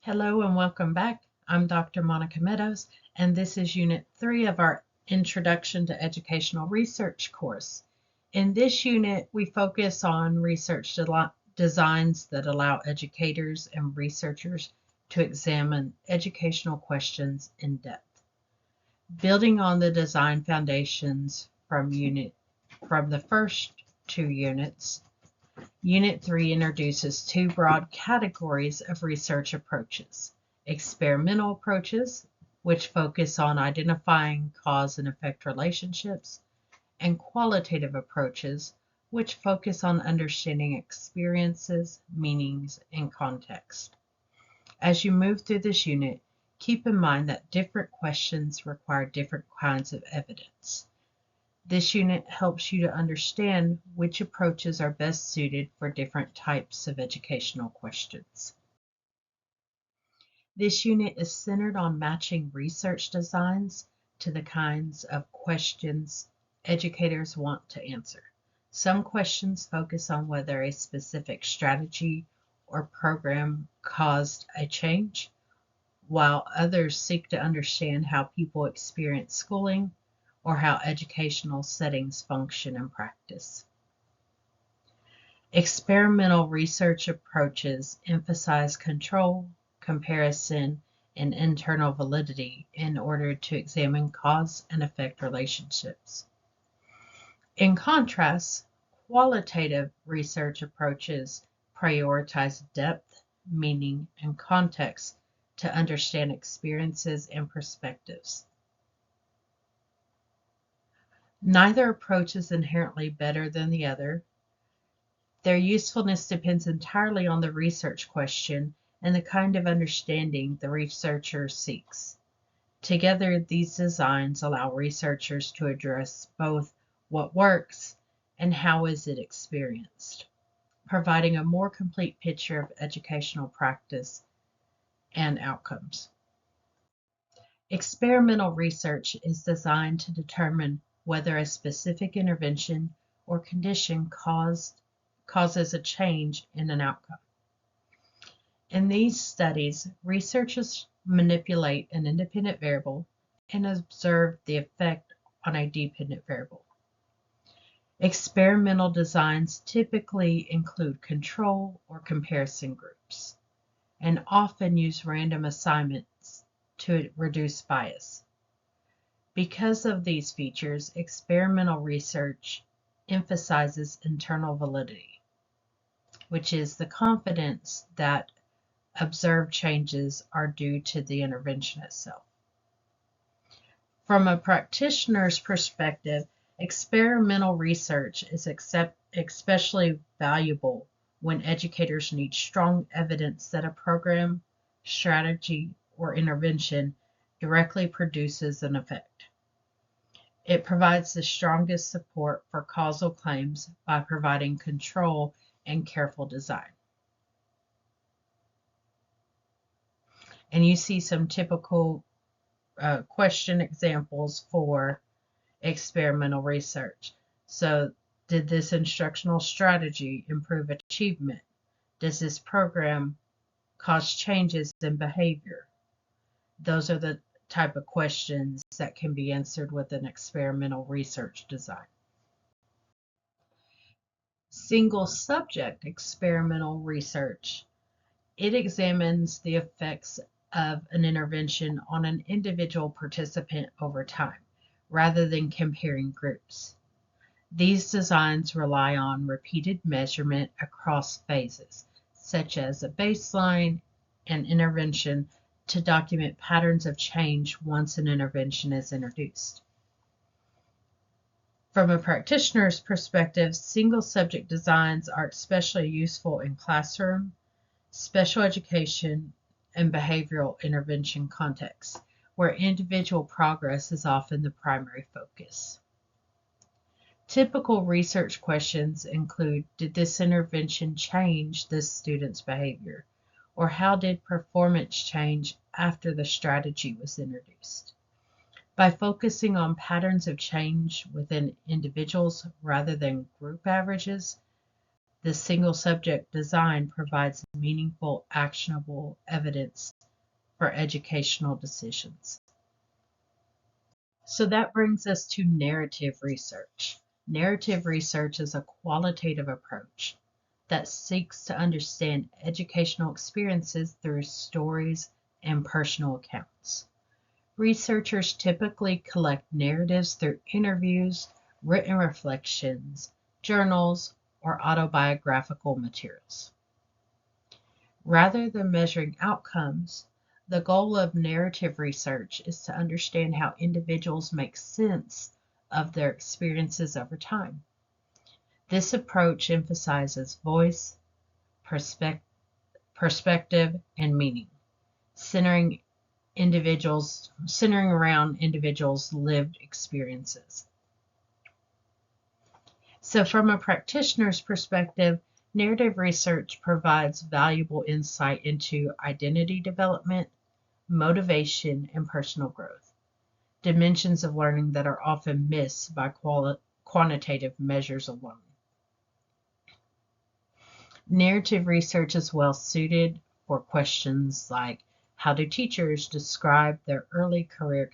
Hello and welcome back. I'm Dr. Monica Meadows, and this is Unit 3 of our Introduction to Educational Research course. In this unit, we focus on research designs that allow educators and researchers to examine educational questions in depth. Building on the design foundations from the first two units, Unit 3 introduces two broad categories of research approaches: experimental approaches, which focus on identifying cause and effect relationships, and qualitative approaches, which focus on understanding experiences, meanings, and context. As you move through this unit, keep in mind that different questions require different kinds of evidence. This unit helps you to understand which approaches are best suited for different types of educational questions. This unit is centered on matching research designs to the kinds of questions educators want to answer. Some questions focus on whether a specific strategy or program caused a change, while others seek to understand how people experience schooling or how educational settings function in practice. Experimental research approaches emphasize control, comparison, and internal validity in order to examine cause and effect relationships. In contrast, qualitative research approaches prioritize depth, meaning, and context to understand experiences and perspectives. Neither approach is inherently better than the other. Their usefulness depends entirely on the research question and the kind of understanding the researcher seeks. Together, these designs allow researchers to address both what works and how is it experienced, providing a more complete picture of educational practice and outcomes. Experimental research is designed to determine whether a specific intervention or condition causes a change in an outcome. In these studies, researchers manipulate an independent variable and observe the effect on a dependent variable. Experimental designs typically include control or comparison groups and often use random assignments to reduce bias. Because of these features, experimental research emphasizes internal validity, which is the confidence that observed changes are due to the intervention itself. From a practitioner's perspective, experimental research is especially valuable when educators need strong evidence that a program, strategy, or intervention directly produces an effect. It provides the strongest support for causal claims by providing control and careful design. And you see some typical question examples for experimental research. So, did this instructional strategy improve achievement? Does this program cause changes in behavior? Those are the type of questions that can be answered with an experimental research design. Single subject experimental research. It examines the effects of an intervention on an individual participant over time, rather than comparing groups. These designs rely on repeated measurement across phases, such as a baseline and intervention, to document patterns of change once an intervention is introduced. From a practitioner's perspective, single subject designs are especially useful in classroom, special education, and behavioral intervention contexts, where individual progress is often the primary focus. Typical research questions include: did this intervention change this student's behavior? Or how did performance change after the strategy was introduced? By focusing on patterns of change within individuals rather than group averages, This single subject design provides meaningful, actionable evidence for educational decisions. So that brings us to narrative research. Narrative research is a qualitative approach that seeks to understand educational experiences through stories and personal accounts. Researchers typically collect narratives through interviews, written reflections, journals, or autobiographical materials. Rather than measuring outcomes, the goal of narrative research is to understand how individuals make sense of their experiences over time. This approach emphasizes voice, perspective, and meaning, centering around individuals' lived experiences. So from a practitioner's perspective, narrative research provides valuable insight into identity development, motivation, and personal growth, dimensions of learning that are often missed by quantitative measures alone. Narrative research is well suited for questions like, how do teachers describe their early career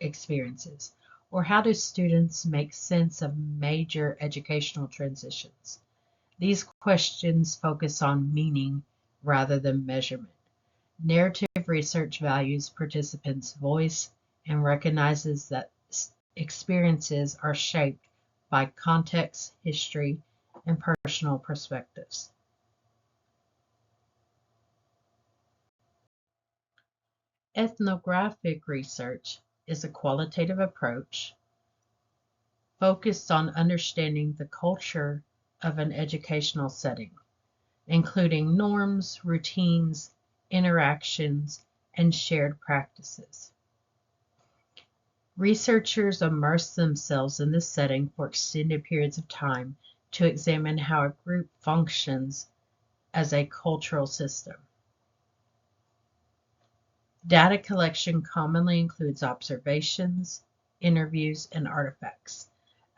experiences? Or how do students make sense of major educational transitions? These questions focus on meaning rather than measurement. Narrative research values participants' voice and recognizes that experiences are shaped by context, history, and personal perspectives. Ethnographic research is a qualitative approach focused on understanding the culture of an educational setting, including norms, routines, interactions, and shared practices. Researchers immerse themselves in this setting for extended periods of time to examine how a group functions as a cultural system. Data collection commonly includes observations, interviews, and artifacts,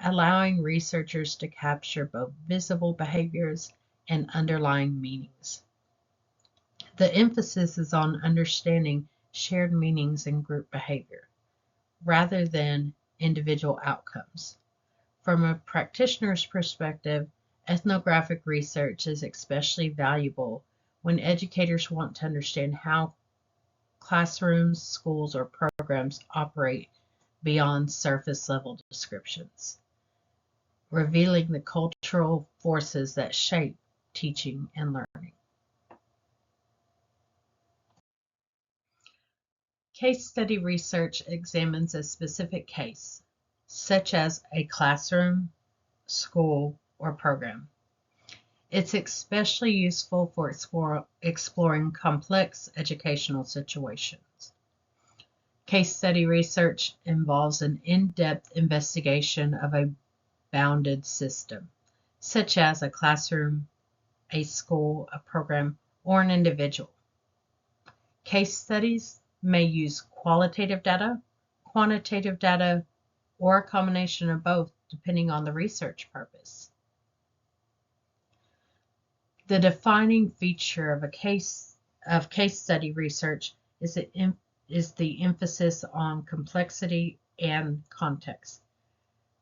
allowing researchers to capture both visible behaviors and underlying meanings. The emphasis is on understanding shared meanings in group behavior, rather than individual outcomes. From a practitioner's perspective, ethnographic research is especially valuable when educators want to understand how classrooms, schools, or programs operate beyond surface level descriptions, revealing the cultural forces that shape teaching and learning. Case study research examines a specific case, such as a classroom, school, or program. It's especially useful for exploring complex educational situations. Case study research involves an in-depth investigation of a bounded system, such as a classroom, a school, a program, or an individual. Case studies may use qualitative data, quantitative data, or a combination of both, depending on the research purpose. The defining feature of case study research is the emphasis on complexity and context.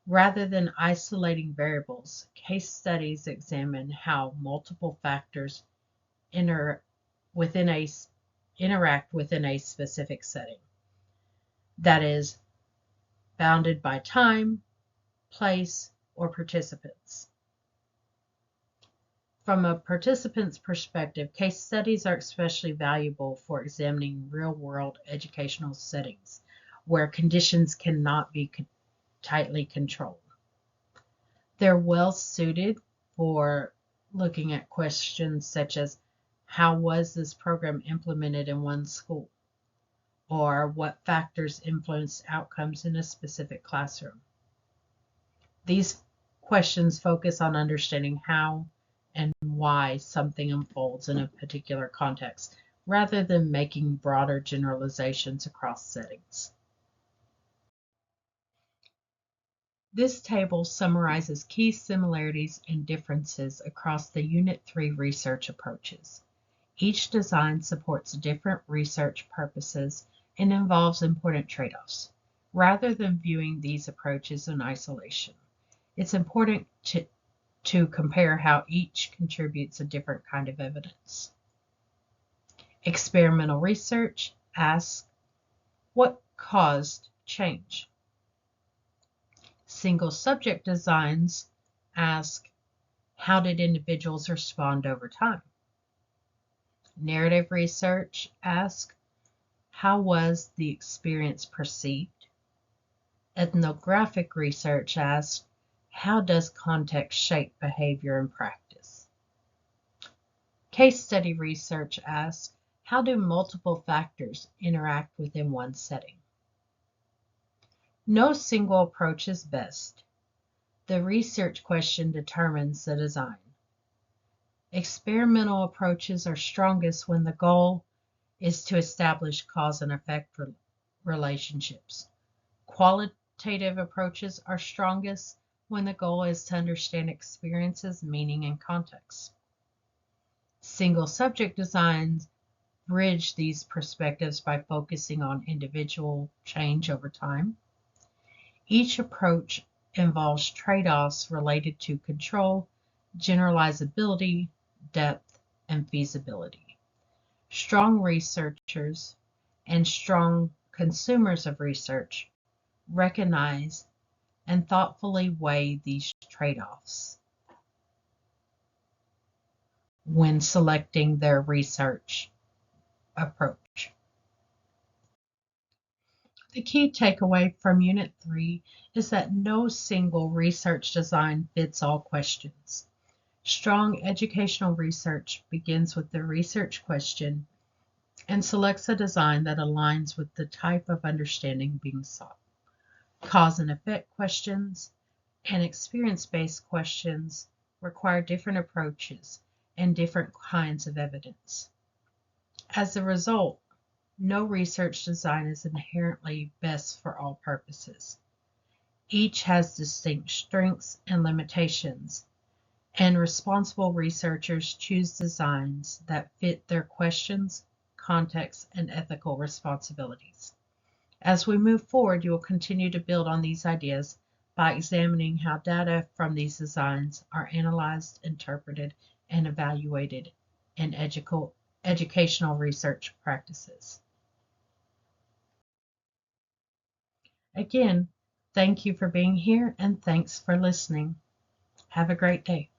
Rather than isolating variables, case studies examine how multiple factors interact within a specific setting that is bounded by time, place, or participants. From a participant's perspective, case studies are especially valuable for examining real-world educational settings where conditions cannot be tightly controlled. They're well suited for looking at questions such as, how was this program implemented in one school? Or what factors influenced outcomes in a specific classroom? These questions focus on understanding how and why something unfolds in a particular context, rather than making broader generalizations across settings. This table summarizes key similarities and differences across the Unit 3 research approaches. Each design supports different research purposes and involves important trade-offs. Rather than viewing these approaches in isolation, it's important to compare how each contributes a different kind of evidence. Experimental research asks, what caused change? Single subject designs ask, how did individuals respond over time? Narrative research asks, how was the experience perceived? Ethnographic research asks, how does context shape behavior and practice? Case study research asks, how do multiple factors interact within one setting? No single approach is best. The research question determines the design. Experimental approaches are strongest when the goal is to establish cause and effect relationships. Qualitative approaches are strongest when the goal is to understand experiences, meaning, and context. Single subject designs bridge these perspectives by focusing on individual change over time. Each approach involves trade-offs related to control, generalizability, depth, and feasibility. Strong researchers and strong consumers of research recognize and thoughtfully weigh these trade-offs when selecting their research approach. The key takeaway from Unit 3 is that no single research design fits all questions. Strong educational research begins with the research question and selects a design that aligns with the type of understanding being sought. Cause and effect questions and experience-based questions require different approaches and different kinds of evidence. As a result, no research design is inherently best for all purposes. Each has distinct strengths and limitations, and responsible researchers choose designs that fit their questions, context, and ethical responsibilities. As we move forward, you will continue to build on these ideas by examining how data from these designs are analyzed, interpreted, and evaluated in educational research practices. Again, thank you for being here and thanks for listening. Have a great day.